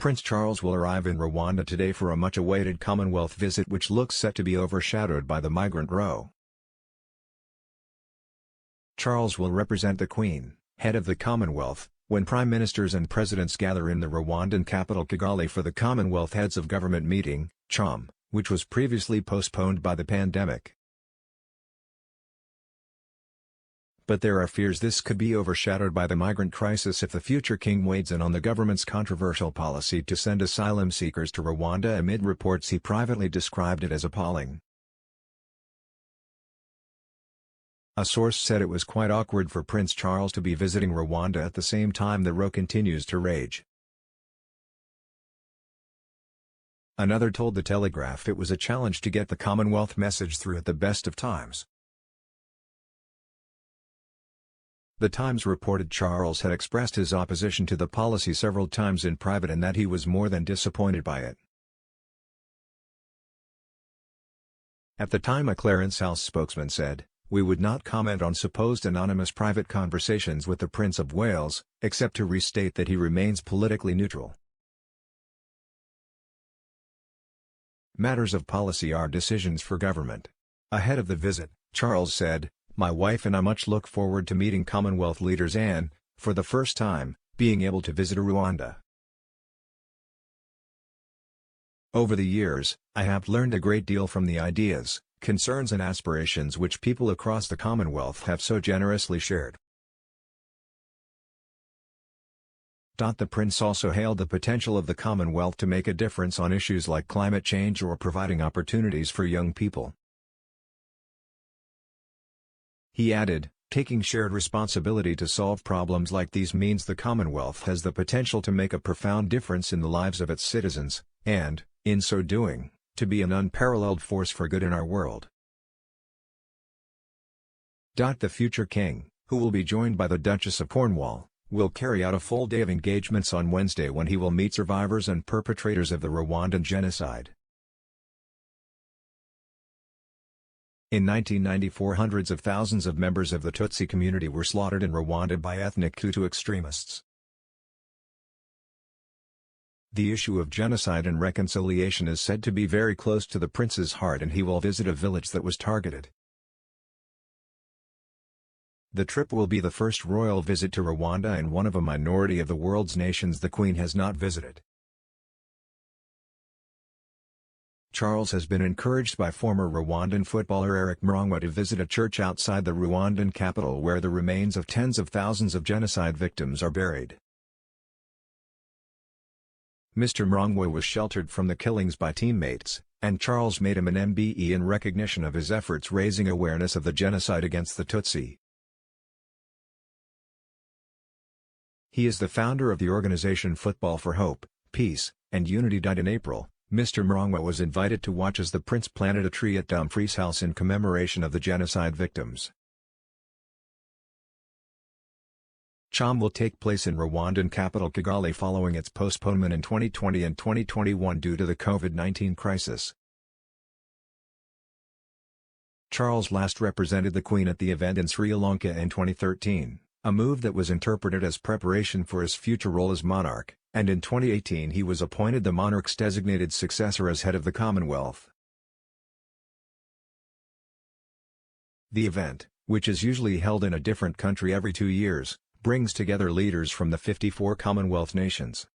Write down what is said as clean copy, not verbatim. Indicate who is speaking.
Speaker 1: Prince Charles will arrive in Rwanda today for a much-awaited Commonwealth visit which looks set to be overshadowed by the migrant row. Charles will represent the Queen, head of the Commonwealth, when prime ministers and presidents gather in the Rwandan capital Kigali for the Commonwealth Heads of Government meeting, CHOM, which was previously postponed by the pandemic. But there are fears this could be overshadowed by the migrant crisis if the future king wades in on the government's controversial policy to send asylum seekers to Rwanda amid reports he privately described it as appalling. A source said it was quite awkward for Prince Charles to be visiting Rwanda at the same time the row continues to rage. Another told The Telegraph it was a challenge to get the Commonwealth message through at the best of times. The Times reported Charles had expressed his opposition to the policy several times in private and that he was more than disappointed by it. At the time, a Clarence House spokesman said, "We would not comment on supposed anonymous private conversations with the Prince of Wales, except to restate that he remains politically neutral. Matters of policy are decisions for government." Ahead of the visit, Charles said, "My wife and I much look forward to meeting Commonwealth leaders and, for the first time, being able to visit Rwanda. Over the years, I have learned a great deal from the ideas, concerns and aspirations which people across the Commonwealth have so generously shared." The Prince also hailed the potential of the Commonwealth to make a difference on issues like climate change or providing opportunities for young people. He added, "Taking shared responsibility to solve problems like these means the Commonwealth has the potential to make a profound difference in the lives of its citizens, and, in so doing, to be an unparalleled force for good in our world." The future king, who will be joined by the Duchess of Cornwall, will carry out a full day of engagements on Wednesday when he will meet survivors and perpetrators of the Rwandan genocide. In 1994, hundreds of thousands of members of the Tutsi community were slaughtered in Rwanda by ethnic Hutu extremists. The issue of genocide and reconciliation is said to be very close to the prince's heart, and he will visit a village that was targeted. The trip will be the first royal visit to Rwanda and one of a minority of the world's nations the Queen has not visited. Charles has been encouraged by former Rwandan footballer Eric Murangwa to visit a church outside the Rwandan capital where the remains of tens of thousands of genocide victims are buried. Mr. Murangwa was sheltered from the killings by teammates, and Charles made him an MBE in recognition of his efforts raising awareness of the genocide against the Tutsi. He is the founder of the organization Football for Hope, Peace, and Unity. In April, Mr. Murangwa was invited to watch as the prince planted a tree at Dumfries House in commemoration of the genocide victims. CHOM will take place in Rwandan capital Kigali following its postponement in 2020 and 2021 due to the COVID-19 crisis. Charles last represented the Queen at the event in Sri Lanka in 2013, a move that was interpreted as preparation for his future role as monarch, and in 2018 he was appointed the monarch's designated successor as head of the Commonwealth. The event, which is usually held in a different country every 2 years, brings together leaders from the 54 Commonwealth nations.